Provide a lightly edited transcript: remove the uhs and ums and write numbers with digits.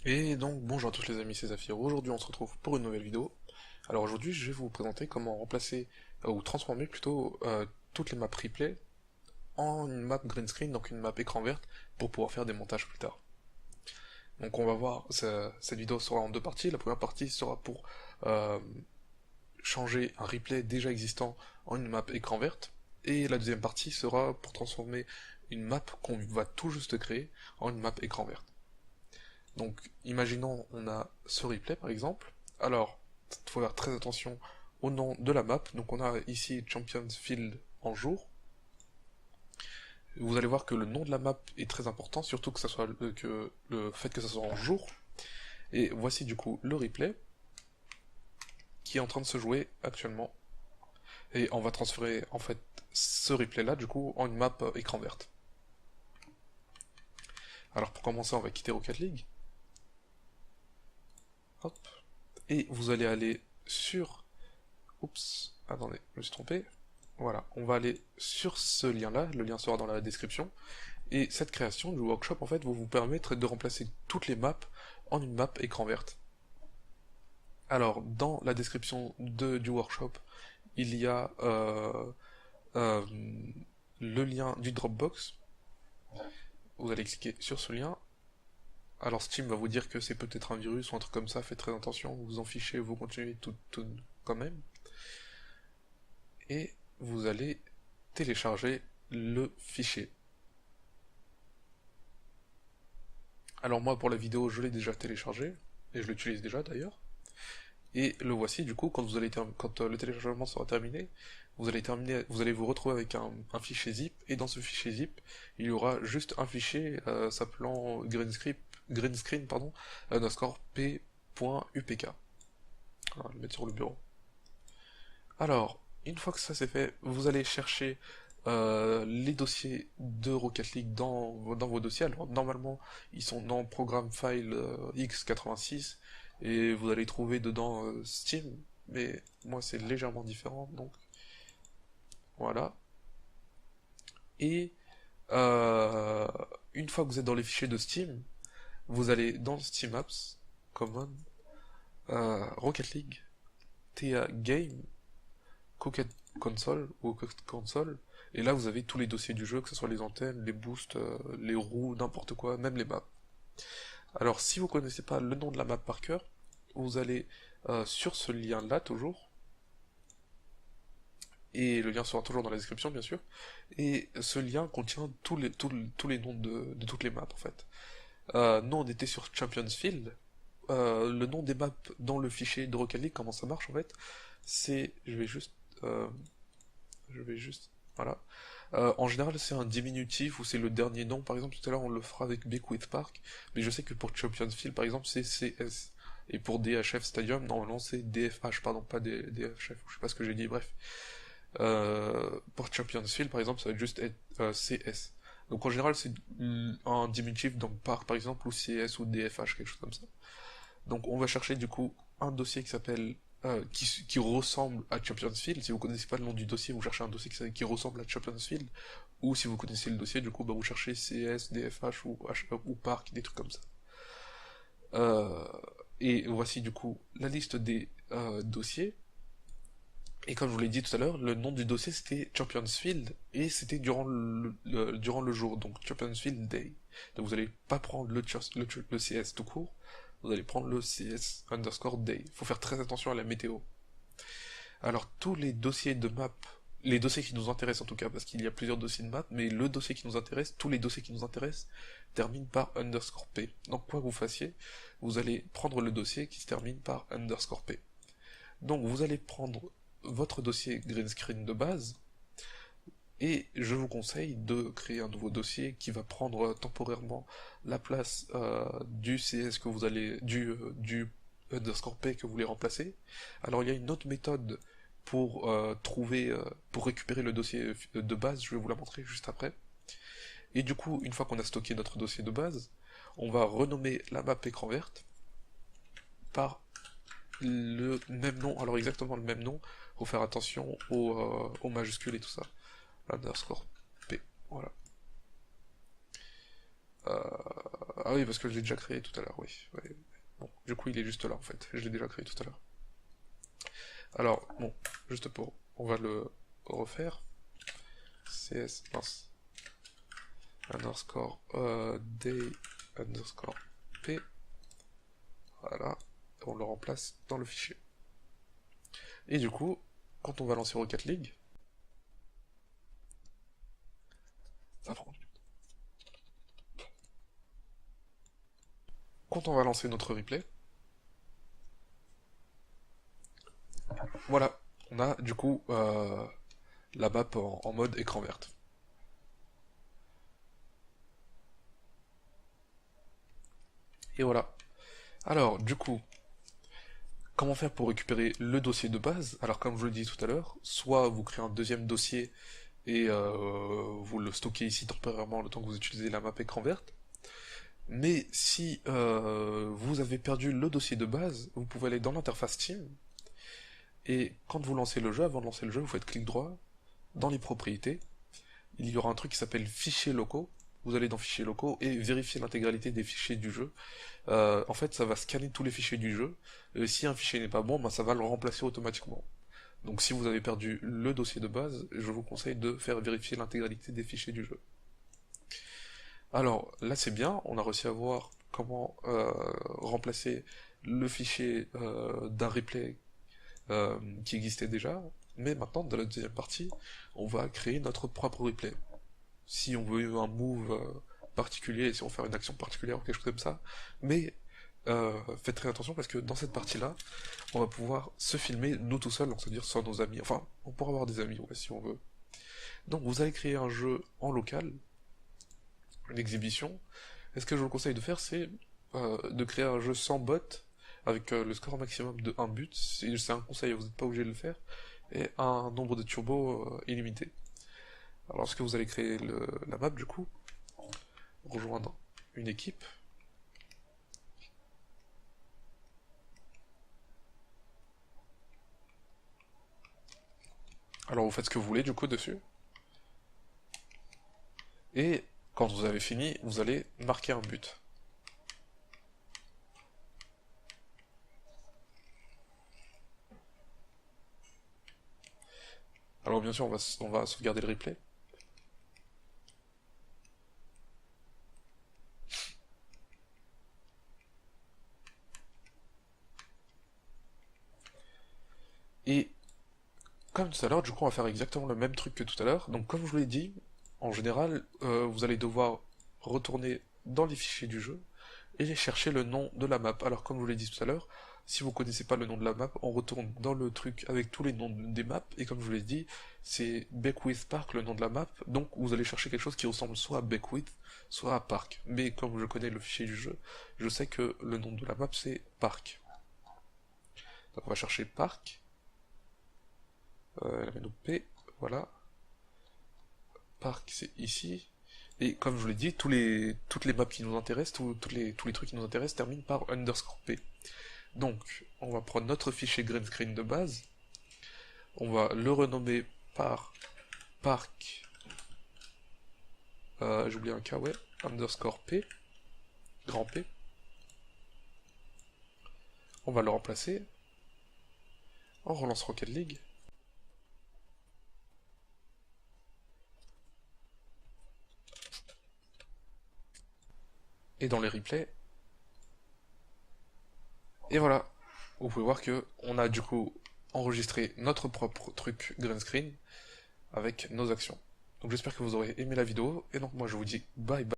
Et donc bonjour à tous les amis, c'est Zafir. Aujourd'hui on se retrouve pour une nouvelle vidéo. Alors aujourd'hui je vais vous présenter comment remplacer, ou transformer plutôt, toutes les maps replay en une map green screen, donc une map écran verte, pour pouvoir faire des montages plus tard. Donc on va voir, cette vidéo sera en deux parties. La première partie sera pour euh, changer un replay déjà existant en une map écran verte, et la deuxième partie sera pour transformer une map qu'on va tout juste créer en une map écran verte. Donc, imaginons, on a ce replay par exemple. Alors, il faut faire très attention au nom de la map. Donc, on a ici Champions Field en jour. Vous allez voir que le nom de la map est très important, surtout que, que le fait que ça soit en jour. Et voici du coup le replay qui est en train de se jouer actuellement. Et on va transférer en fait ce replay là du coup en une map écran verte. Alors pour commencer, on va quitter Rocket League. Hop. Et vous allez aller sur... Oups, attendez, je me suis trompé. Voilà, on va aller sur ce lien-là, le lien sera dans la description. Et cette création du workshop, en fait, va vous permettre de remplacer toutes les maps en une map écran verte. Alors, dans la description du workshop, il y a euh, le lien du Dropbox. Vous allez cliquer sur ce lien. Alors Steam va vous dire que c'est peut-être un virus ou un truc comme ça, faites très attention, vous en fichez, vous continuez tout quand même. Et vous allez télécharger le fichier. Alors moi pour la vidéo je l'ai déjà téléchargé, et je l'utilise déjà d'ailleurs. Et le voici du coup, quand le téléchargement sera terminé, vous allez vous retrouver avec un fichier zip, et dans ce fichier zip, il y aura juste un fichier s'appelant greenscreen underscore p.upk. On va le mettre sur le bureau. Alors, une fois que ça c'est fait, vous allez chercher les dossiers de Rocket League dans vos dossiers. Alors, normalement, ils sont dans Programme File x86, et vous allez trouver dedans Steam, mais moi c'est légèrement différent, donc voilà. Et euh, une fois que vous êtes dans les fichiers de Steam, vous allez dans Steam Apps, Common, Rocket League, TA Game, Cocket Console ou Cocket Console, et là vous avez tous les dossiers du jeu, que ce soit les antennes, les boosts, les roues, n'importe quoi, même les maps. Alors si vous connaissez pas le nom de la map par cœur, vous allez sur ce lien là toujours, et le lien sera toujours dans la description bien sûr, et ce lien contient tous les noms de toutes les maps en fait. Nous on était sur Champions Field. Le nom des maps dans le fichier de Rocket League, comment ça marche en fait, c'est, euh, je vais juste, voilà. En général, c'est un diminutif ou c'est le dernier nom. Par exemple, tout à l'heure, on le fera avec Beckwith Park, mais je sais que pour Champions Field, par exemple, c'est CS. Et pour DHF Stadium, normalement, c'est DFH, pardon, pas DHF, je sais pas ce que j'ai dit, bref. Pour Champions Field, par exemple, ça va juste être CS. Donc en général, c'est un diminutif, donc par exemple, ou CS ou DFH, quelque chose comme ça. Donc on va chercher du coup un dossier qui s'appelle qui ressemble à Champions Field. Si vous connaissez pas le nom du dossier, vous cherchez un dossier qui ressemble à Champions Field. Ou si vous connaissez le dossier, du coup, bah, vous cherchez CS, DFH ou Park, des trucs comme ça. Euh, et voici du coup la liste des dossiers. Et comme je vous l'ai dit tout à l'heure, le nom du dossier c'était Champions Field, et c'était durant le jour, donc Champions Field Day. Donc vous n'allez pas prendre le CS tout court, vous allez prendre le CS underscore day. Il faut faire très attention à la météo. Alors tous les dossiers de map, les dossiers qui nous intéressent en tout cas, parce qu'il y a plusieurs dossiers de map, mais le dossier qui nous intéresse, tous les dossiers qui nous intéressent, terminent par underscore p. Donc quoi que vous fassiez, vous allez prendre le dossier qui se termine par underscore p. Donc vous allez prendre votre dossier green screen de base, et je vous conseille de créer un nouveau dossier qui va prendre temporairement la place du CS que vous allez, du underscore P que vous voulez remplacer. Alors il y a une autre méthode pour pour récupérer le dossier de base, je vais vous la montrer juste après. Et du coup, une fois qu'on a stocké notre dossier de base, on va renommer la map écran verte par le même nom, alors exactement le même nom, faut faire attention aux majuscules et tout ça. Underscore P, voilà. Euh, Ah oui, parce que je l'ai déjà créé tout à l'heure, oui. Ouais. Bon, du coup, il est juste là, en fait. Je l'ai déjà créé tout à l'heure. Alors, bon, juste pour... On va le refaire. CS, mince. Underscore day underscore p. Voilà. On le remplace dans le fichier. Et du coup, quand on va lancer Rocket League, ça prend du temps. Quand on va lancer notre replay, voilà, on a du coup la map en mode écran verte. Et voilà. Alors, du coup, comment faire pour récupérer le dossier de base? Alors, comme je le disais tout à l'heure, soit vous créez un deuxième dossier et vous le stockez ici temporairement le temps que vous utilisez la map écran verte. Mais si vous avez perdu le dossier de base, vous pouvez aller dans l'interface Steam, et quand vous lancez le jeu, avant de lancer le jeu, vous faites clic droit, dans les propriétés, il y aura un truc qui s'appelle fichiers locaux, vous allez dans fichiers locaux et vérifier l'intégralité des fichiers du jeu. En fait, ça va scanner tous les fichiers du jeu, si un fichier n'est pas bon, ben, ça va le remplacer automatiquement. Donc si vous avez perdu le dossier de base, je vous conseille de faire vérifier l'intégralité des fichiers du jeu. Alors là c'est bien, on a réussi à voir comment remplacer le fichier d'un replay qui existait déjà, mais maintenant dans la deuxième partie, on va créer notre propre replay. Si on veut un move particulier, si on veut faire une action particulière ou quelque chose comme ça, mais faites très attention parce que dans cette partie-là, on va pouvoir se filmer nous tout seuls, c'est-à-dire sans nos amis. Enfin, on pourra avoir des amis, ouais, si on veut. Donc vous allez créer un jeu en local, une exhibition. Et ce que je vous conseille de faire, c'est de créer un jeu sans bot, avec le score maximum de 1 but. C'est un conseil, vous n'êtes pas obligé de le faire. Et un nombre de turbos illimité. Alors lorsque vous allez créer la map, du coup, rejoindre une équipe. Alors vous faites ce que vous voulez du coup dessus. Et quand vous avez fini, vous allez marquer un but. Alors bien sûr, on va sauvegarder le replay. Et comme tout à l'heure, du coup, on va faire exactement le même truc que tout à l'heure. Donc comme je vous l'ai dit, en général, vous allez devoir retourner dans les fichiers du jeu et chercher le nom de la map. Alors comme je vous l'ai dit tout à l'heure, si vous connaissez pas le nom de la map, on retourne dans le truc avec tous les noms des maps, et comme je vous l'ai dit, c'est Beckwith Park le nom de la map, donc vous allez chercher quelque chose qui ressemble soit à Beckwith, soit à Park. Mais comme je connais le fichier du jeu, je sais que le nom de la map c'est Park. Donc on va chercher Park, la menu P, voilà. Park c'est ici. Et comme je vous l'ai dit, toutes les maps qui nous intéressent, tous les trucs qui nous intéressent terminent par underscore P. Donc, on va prendre notre fichier green screen de base, on va le renommer par park, j'ai oublié un K, ouais, underscore P, grand P. On va le remplacer, on relance Rocket League. Et dans les replays, et voilà, vous pouvez voir que on a du coup enregistré notre propre truc green screen avec nos actions. Donc j'espère que vous aurez aimé la vidéo, et donc moi je vous dis bye bye.